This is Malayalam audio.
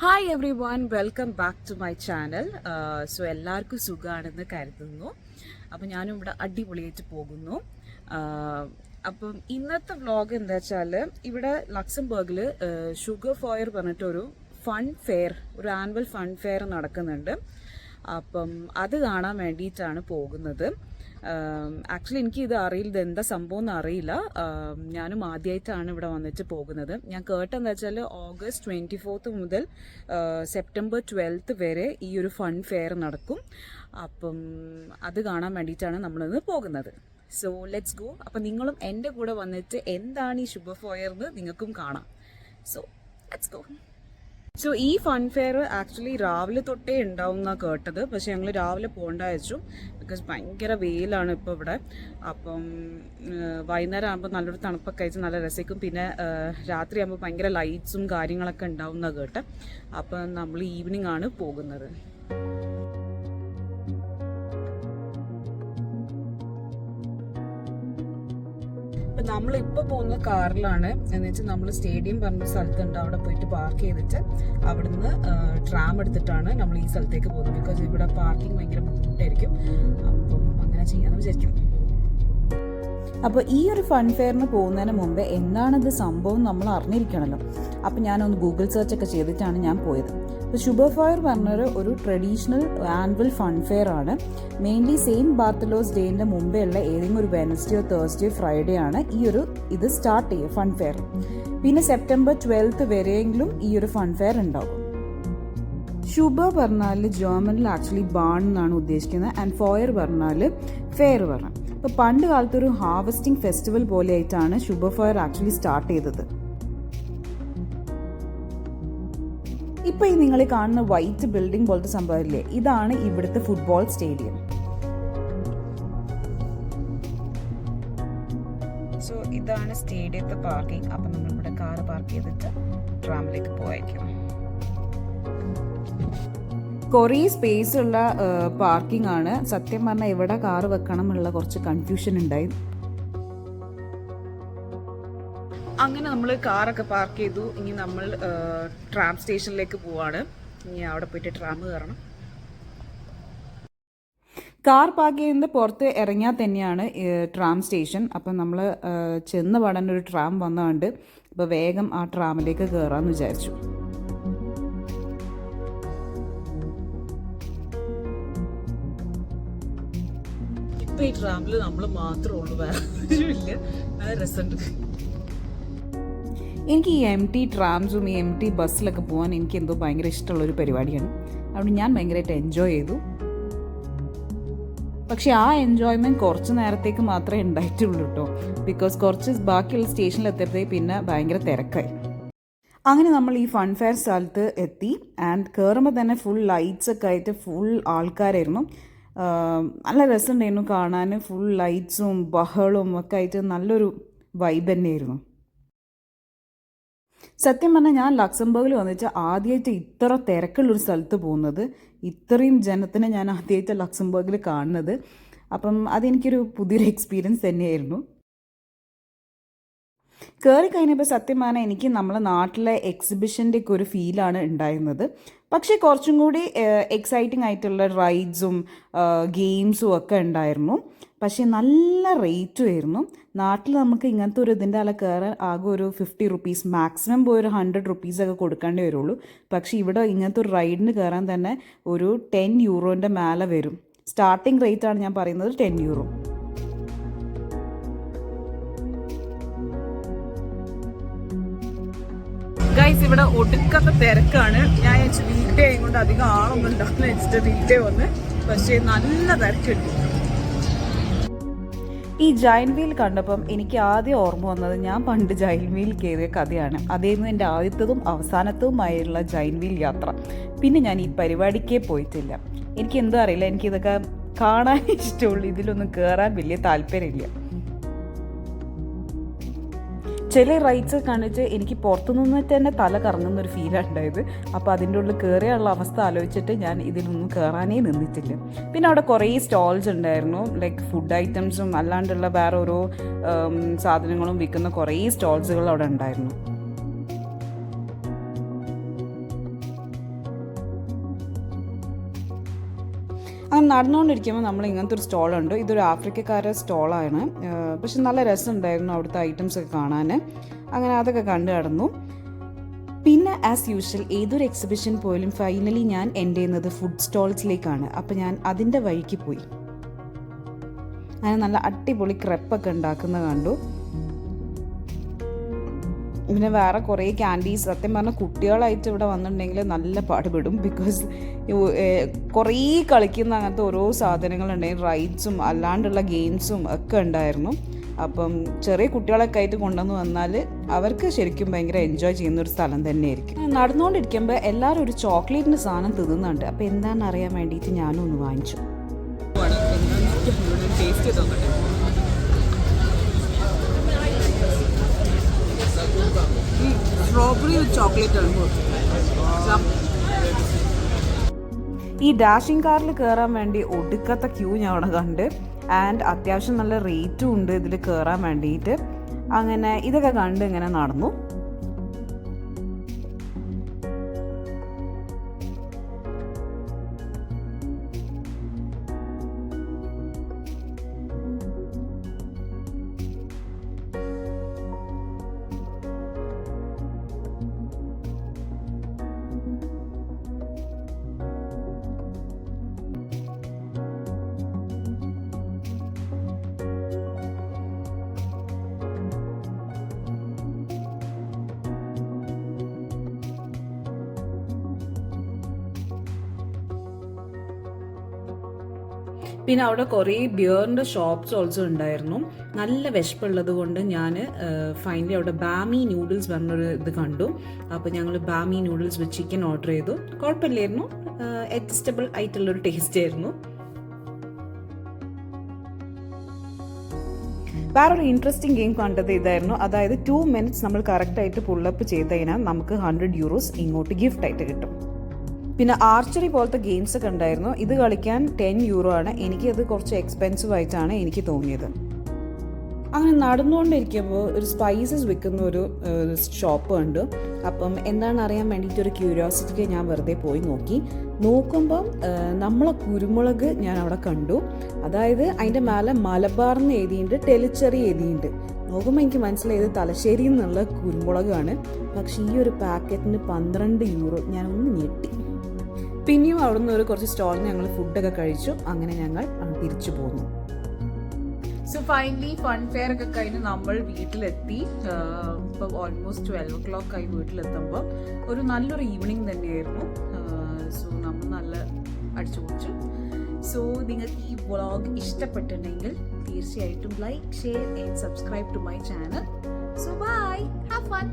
Hi everyone, welcome back to my channel. So എല്ലാവർക്കും സുഖമാണെന്ന് കരുതുന്നു. അപ്പം ഞാനും ഇവിടെ അടിപൊളിയായിട്ട് പോകുന്നു. അപ്പം ഇന്നത്തെ വ്ളോഗ് എന്താ വെച്ചാൽ, ഇവിടെ ലക്സംബർഗിൽ ഷുഗർ ഫെയർ പറഞ്ഞിട്ടൊരു ഫൺ ഫെയർ, ഒരു ആനുവൽ ഫൺ ഫെയർ നടക്കുന്നുണ്ട്. അപ്പം അത് കാണാൻ വേണ്ടിയിട്ടാണ് പോകുന്നത്. ആക്ച്വലി എനിക്ക് ഇത് അറിയില്ല, ഇത് എന്താ സംഭവം എന്ന് അറിയില്ല. ഞാനും ആദ്യമായിട്ടാണ് ഇവിടെ വന്നിട്ട് പോകുന്നത്. ഞാൻ കേട്ടെന്താ വെച്ചാൽ ഓഗസ്റ്റ് 24 മുതൽ സെപ്റ്റംബർ 12 വരെ ഈ ഒരു ഫൺ ഫെയർ നടക്കും. അപ്പം അത് കാണാൻ വേണ്ടിയിട്ടാണ് നമ്മളിന്ന് പോകുന്നത്. So let's go. അപ്പം നിങ്ങളും എൻ്റെ കൂടെ വന്നിട്ട് എന്താണ് ഈ ഷുഗർ ഫെയർ എന്ന് നിങ്ങൾക്കും കാണാം. So let's go. സോ ഈ ഫൺ ഫെയർ ആക്ച്വലി രാവിലെ തൊട്ടേ ഉണ്ടാവും എന്നാണ് കേട്ടത്. പക്ഷെ ഞങ്ങൾ രാവിലെ പോകേണ്ട വെച്ചു, ബിക്കോസ് ഭയങ്കര വെയിലാണ് ഇപ്പോൾ ഇവിടെ. അപ്പം വൈകുന്നേരം ആകുമ്പോൾ നല്ലൊരു തണുപ്പൊക്കെ അയച്ച് നല്ല രസിക്കും. പിന്നെ രാത്രി ആകുമ്പോൾ ഭയങ്കര ലൈറ്റ്സും കാര്യങ്ങളൊക്കെ ഉണ്ടാവും എന്നാണ് കേട്ടത്. അപ്പം നമ്മൾ ഈവനിങ് ആണ് പോകുന്നത്. അപ്പം നമ്മളിപ്പോൾ പോകുന്ന കാറിലാണ്. എന്ന് വെച്ചാൽ നമ്മൾ സ്റ്റേഡിയം പറഞ്ഞ സ്ഥലത്തുണ്ട്, അവിടെ പോയിട്ട് പാർക്ക് ചെയ്തിട്ട് അവിടുന്ന് ട്രാം എടുത്തിട്ടാണ് നമ്മൾ ഈ സ്ഥലത്തേക്ക് പോകുന്നത്. ബിക്കോസ് ഇവിടെ പാർക്കിംഗ് ഭയങ്കര ബുദ്ധിമുട്ടായിരിക്കും. അപ്പം അങ്ങനെ ചെയ്യാമെന്ന് വിചാരിക്കും. അപ്പോൾ ഈ ഒരു ഫൺ ഫെയറിന് പോകുന്നതിന് മുമ്പ് എന്താണിത് സംഭവം നമ്മൾ അറിഞ്ഞിരിക്കണമല്ലോ. അപ്പോൾ ഞാനൊന്ന് ഗൂഗിൾ സെർച്ച് ഒക്കെ ചെയ്തിട്ടാണ് ഞാൻ പോയത്. അപ്പോൾ ഷുഗർ ഫെയർ പറഞ്ഞൊരു ഒരു ട്രഡീഷണൽ ആനുവൽ ഫൺ ഫെയർ ആണ്. മെയിൻലി സെയിൻറ്റ് ബാർത്തലോസ് ഡേൻ്റെ മുമ്പേ ഉള്ള ഏതെങ്കിലും ഒരു വെനസ്ഡേയോ തേഴ്സ്ഡേയോ ഫ്രൈഡേ ആണ് ഇത് സ്റ്റാർട്ട് ചെയ്യുക ഫൺ ഫെയർ. പിന്നെ സെപ്റ്റംബർ 12 വരെയെങ്കിലും ഈ ഒരു ഫൺ ഫെയർ ഉണ്ടാവും. ഷുബർ പറഞ്ഞാൽ ജർമ്മനിൽ ആക്ച്വലി ബാൺ എന്നാണ് ഉദ്ദേശിക്കുന്നത്. ആൻഡ് ഫെയർ പറഞ്ഞാൽ ഫെയർ പറഞ്ഞു. ഇപ്പോൾ പണ്ട് കാലത്ത് ഒരു ഹാർവസ്റ്റിംഗ് ഫെസ്റ്റിവൽ പോലെ ആയിട്ടാണ് ഷുഗർ ഫെയർ ആക്ച്വലി സ്റ്റാർട്ട് ചെയ്തത്. ഇപ്പോൾ ഈ നിങ്ങൾ കാണുന്ന വൈറ്റ് ബിൽഡിംഗ് പോലത്തെ സംഭവമില്ലേ, ഇതാണ് ഇവിടുത്തെ ഫുട്ബോൾ സ്റ്റേഡിയം. സോ ഇതാണ് സ്റ്റേഡിയത്തെ പാർക്കിംഗ്. അപ്പം നമ്മളിവിടെ കാർ പാർക്ക് ചെയ്തിട്ട് ട്രാമിലേക്ക് പോയേക്കും. കുറേ സ്പേസ് ഉള്ള പാർക്കിംഗ് ആണ്. സത്യം പറഞ്ഞാൽ എവിടെ കാർ വെക്കണം എന്നുള്ള കുറച്ച് കൺഫ്യൂഷൻ ഉണ്ടായി. അങ്ങനെ നമ്മൾ കാറൊക്കെ പാർക്ക് ചെയ്തു. ഇനി നമ്മൾ ട്രാം സ്റ്റേഷനിലേക്ക് പോവാണ്. ഇനി അവിടെ പോയിട്ട് ട്രാം കയറണം. കാർ പാർക്ക് ചെയ്യുന്നത് പുറത്ത് ഇറങ്ങിയാൽ തന്നെയാണ് ട്രാം സ്റ്റേഷൻ. അപ്പം നമ്മൾ ചെന്ന് പാടാൻ ഒരു ട്രാം വന്നതുകൊണ്ട് അപ്പോൾ വേഗം ആ ട്രാമിലേക്ക് കയറാമെന്ന് വിചാരിച്ചു. ഈ ട്രാമിൽ നമ്മൾ മാത്രമേ ഉള്ളൂ, വേറെ ഇല്ല. നല്ല രസമുണ്ട്. എനിക്ക് ഈ എം ടി ട്രാംസും ഈ എം ടി ബസ്സിലൊക്കെ പോകാൻ എനിക്ക് എന്തോ ഭയങ്കര ഇഷ്ടമുള്ളൊരു പരിപാടിയാണ്. അതുകൊണ്ട് ഞാൻ ഭയങ്കരമായിട്ട് എൻജോയ് ചെയ്തു. പക്ഷേ ആ എൻജോയ്മെൻറ്റ് കുറച്ച് നേരത്തേക്ക് മാത്രമേ ഉണ്ടായിട്ടുള്ളൂ കേട്ടോ. ബിക്കോസ് കുറച്ച് ബാക്കിയുള്ള സ്റ്റേഷനിൽ എത്തിയപ്പോഴത്തേക്ക് പിന്നെ ഭയങ്കര തിരക്കായി. അങ്ങനെ നമ്മൾ ഈ ഫൺ ഫെയർ സ്ഥലത്ത് എത്തി. ആൻഡ് കയറുമ്പോൾ തന്നെ ഫുൾ ലൈറ്റ്സ് ഒക്കെ ആയിട്ട് ഫുൾ ആൾക്കാരായിരുന്നു. നല്ല രസമുണ്ടായിരുന്നു കാണാൻ. ഫുൾ ലൈറ്റ്സും ബഹളവും ഒക്കെ ആയിട്ട് നല്ലൊരു വൈബ് തന്നെയായിരുന്നു. സത്യം പറഞ്ഞാൽ ഞാൻ ലക്സംബർഗിൽ വന്നിട്ട് ആദ്യമായിട്ട് ഇത്ര തിരക്കുള്ളൊരു സ്ഥലത്ത് പോകുന്നത്, ഇത്രയും ജനത്തിനെ ഞാൻ ആദ്യമായിട്ട് ലക്സംബർഗിൽ കാണുന്നത്. അപ്പം അതെനിക്കൊരു പുതിയൊരു എക്സ്പീരിയൻസ് തന്നെയായിരുന്നു. കയറി കഴിഞ്ഞപ്പോൾ സത്യം പറഞ്ഞാൽ എനിക്ക് നമ്മളെ നാട്ടിലെ എക്സിബിഷൻ്റെ ഒക്കെ ഒരു ഫീലാണ് ഉണ്ടായിരുന്നത്. പക്ഷേ കുറച്ചും കൂടി എക്സൈറ്റിംഗ് ആയിട്ടുള്ള റൈഡ്സും ഗെയിംസും ഒക്കെ ഉണ്ടായിരുന്നു. പക്ഷേ നല്ല റേറ്റും ആയിരുന്നു. നാട്ടിൽ നമുക്ക് ഇങ്ങനത്തെ ഒരു ഇതിൻ്റെ അല്ല കയറാൻ ആകെ ഒരു 50 റുപ്പീസ്, മാക്സിമം പോയി ഒരു 100 റുപ്പീസൊക്കെ കൊടുക്കേണ്ടി വരുള്ളൂ. പക്ഷേ ഇവിടെ ഇങ്ങനത്തെ ഒരു റൈഡിന് കയറാൻ തന്നെ ഒരു 10 യൂറോൻ്റെ മേലെ വരും. സ്റ്റാർട്ടിംഗ് റേറ്റാണ് ഞാൻ പറയുന്നത്, 10 യൂറോ. ഗൈസ്, ഇവിടെ ഒടുക്കത്തെ തിരക്കാണ്. ഞാൻ വെച്ച് വീട്ടേ കൊണ്ട് അധികം ആളൊന്നും ഉണ്ടാവുന്ന വെച്ചിട്ട് വീട്ടേ വന്ന്, പക്ഷേ നല്ല തിരക്കുണ്ട്. ഈ ജൈന്റ് വീൽ കണ്ടപ്പം എനിക്ക് ആദ്യം ഓർമ്മ വന്നത് ഞാൻ പണ്ട് ജൈന്റ് വീൽ കയറിയ കഥയാണ്. അതായിരുന്നു എൻ്റെ ആദ്യത്തതും അവസാനത്തതുമായുള്ള ജൈന്റ് വീൽ യാത്ര. പിന്നെ ഞാൻ ഈ പരിപാടിക്കേ പോയിട്ടില്ല. എനിക്ക് എന്തോ അറിയില്ല, എനിക്കിതൊക്കെ കാണാൻ ഇഷ്ടമുള്ളൂ, ഇതിലൊന്നും കയറാൻ വലിയ താല്പര്യമില്ല. ചില റൈഡ്സ് കാണിച്ച് എനിക്ക് പുറത്തു നിന്നിട്ട് തന്നെ തല കറങ്ങുന്നൊരു ഫീലാണ് ഉണ്ടായത്. അപ്പോൾ അതിൻ്റെ ഉള്ളിൽ കയറിയുള്ള അവസ്ഥ ആലോചിച്ചിട്ട് ഞാൻ ഇതിലൊന്നും കയറാനേ നിന്നിട്ടില്ല. പിന്നെ അവിടെ കുറേ സ്റ്റോൾസ് ഉണ്ടായിരുന്നു, ലൈക്ക് ഫുഡ് ഐറ്റംസും അല്ലാണ്ടുള്ള വേറെ ഓരോ സാധനങ്ങളും വിൽക്കുന്ന കുറേ സ്റ്റോൾസുകൾ അവിടെ ഉണ്ടായിരുന്നു. അങ്ങനെ നടന്നുകൊണ്ടിരിക്കുമ്പോൾ നമ്മൾ ഇങ്ങനത്തെ ഒരു സ്റ്റോളുണ്ട്. ഇതൊരു ആഫ്രിക്കക്കാരുടെ സ്റ്റോളാണ്. പക്ഷെ നല്ല രസമുണ്ടായിരുന്നു അവിടുത്തെ ഐറ്റംസ് ഒക്കെ കാണാൻ. അങ്ങനെ അതൊക്കെ കണ്ടു കിടന്നു. പിന്നെ ആസ് യൂഷ്വൽ ഏതൊരു എക്സിബിഷൻ പോയാലും ഫൈനലി ഞാൻ എൻഡ് ചെയ്യുന്നത് ഫുഡ് സ്റ്റോൾസിലേക്കാണ്. അപ്പോൾ ഞാൻ അതിൻ്റെ വഴിക്ക് പോയി. അങ്ങനെ നല്ല അടിപൊളി ക്രെപ്പൊക്കെ ഉണ്ടാക്കുന്നത് കണ്ടു. പിന്നെ വേറെ കുറേ ക്യാൻഡീസ്. സത്യം പറഞ്ഞാൽ കുട്ടികളായിട്ട് ഇവിടെ വന്നിട്ടുണ്ടെങ്കിൽ നല്ല പാടുപെടും. ബിക്കോസ് കുറേ കളിക്കുന്ന അങ്ങനത്തെ ഓരോ സാധനങ്ങളുണ്ടായിരുന്നു. റൈഡ്സും അല്ലാണ്ടുള്ള ഗെയിംസും ഒക്കെ ഉണ്ടായിരുന്നു. അപ്പം ചെറിയ കുട്ടികളൊക്കെ ആയിട്ട് കൊണ്ടുവന്ന് വന്നാൽ അവർക്ക് ശരിക്കും ഭയങ്കര എൻജോയ് ചെയ്യുന്നൊരു സ്ഥലം തന്നെയായിരിക്കും. നടന്നുകൊണ്ടിരിക്കുമ്പോൾ എല്ലാവരും ഒരു ചോക്ലേറ്റിൻ്റെ സാധനം തിന്നുന്നുണ്ട്. അപ്പോൾ എന്താണെന്ന് അറിയാൻ വേണ്ടിയിട്ട് ഞാനും ഒന്ന് വാങ്ങിച്ചു. സ്ട്രോബെറി ചോക്ലേറ്റ് ആണ്. ഈ ഡാഷിംഗ് കാറിൽ കയറാൻ വേണ്ടി ഒടുക്കത്തെ ക്യൂ ഞാൻ അവിടെ കണ്ട്. ആൻഡ് അത്യാവശ്യം നല്ല റേറ്റും ഉണ്ട് ഇതിൽ കയറാൻ വേണ്ടിയിട്ട്. അങ്ങനെ ഇതൊക്കെ കണ്ട് ഇങ്ങനെ നടന്നു. പിന്നെ അവിടെ കുറേ ബിയറിൻ്റെ ഷോപ്സ് ഓൾസോ ഉണ്ടായിരുന്നു. നല്ല വിശപ്പുള്ളത് കൊണ്ട് ഞാൻ ഫൈനലി അവിടെ ബാമി നൂഡിൽസ് പറഞ്ഞൊരു ഇത് കണ്ടു. അപ്പോൾ ഞങ്ങൾ ബാമി നൂഡിൽസ് വിത്ത് ചിക്കൻ ഓർഡർ ചെയ്തു. കുഴപ്പമില്ലായിരുന്നു, അഡ്ജസ്റ്റബിൾ ആയിട്ടുള്ളൊരു ടേസ്റ്റ് ആയിരുന്നു. വേറൊരു ഇൻട്രസ്റ്റിംഗ് ഗെയിം കണ്ടത് ഇതായിരുന്നു. അതായത് 2 minutes നമ്മൾ കറക്റ്റായിട്ട് പുള്ളപ്പ് ചെയ്ത് കഴിഞ്ഞാൽ നമുക്ക് €100 ഇങ്ങോട്ട് ഗിഫ്റ്റായിട്ട് കിട്ടും. പിന്നെ ആർച്ചറി പോലത്തെ ഗെയിംസ് ഒക്കെ ഉണ്ടായിരുന്നു. ഇത് കളിക്കാൻ €10 ആണ്. എനിക്കത് കുറച്ച് എക്സ്പെൻസീവ് ആയിട്ടാണ് എനിക്ക് തോന്നിയത്. അങ്ങനെ നടന്നുകൊണ്ടിരിക്കുമ്പോൾ ഒരു സ്പൈസസ് വിൽക്കുന്ന ഒരു ഷോപ്പ് കണ്ടു. അപ്പം എന്താണ് അറിയാൻ വേണ്ടിയിട്ട് ഒരു ക്യൂരിയോസിറ്റിക്ക് ഞാൻ വെറുതെ പോയി നോക്കുമ്പം നമ്മളെ കുരുമുളക് ഞാൻ അവിടെ കണ്ടു. അതായത് അതിൻ്റെ മേലെ മലബാർന്ന് എഴുതിയിട്ടുണ്ട്, ടെലിച്ചെറി എഴുതിയിട്ടുണ്ട്. നോക്കുമ്പോൾ എനിക്ക് മനസ്സിലായത് തലശ്ശേരിയിൽ നിന്നുള്ള കുരുമുളകാണ്. പക്ഷേ ഈ ഒരു പാക്കറ്റിന് €12. ഞാനൊന്ന് ഞെട്ടി. പിന്നെയും അവിടെ നിന്ന് കുറച്ച് സ്റ്റോളിൽ ഞങ്ങൾ ഫുഡൊക്കെ കഴിച്ചു. അങ്ങനെ ഞങ്ങൾ തിരിച്ചു പോന്നു. സോ ഫൈനലി ഫൺ ഫെയർ ഒക്കെ കഴിഞ്ഞ് നമ്മൾ വീട്ടിലെത്തി. ഇപ്പോൾ ഓൾമോസ്റ്റ് 12 o'clock ആയി വീട്ടിലെത്തുമ്പോൾ. ഒരു നല്ലൊരു ഈവനിങ് തന്നെയായിരുന്നു. സോ നമ്മൾ നല്ല അടിച്ചു പൊളിച്ചു. സോ നിങ്ങൾക്ക് ഈ വ്ളോഗ് ഇഷ്ടപ്പെട്ടിട്ടുണ്ടെങ്കിൽ തീർച്ചയായിട്ടും like, share and subscribe to my channel. So bye, have fun.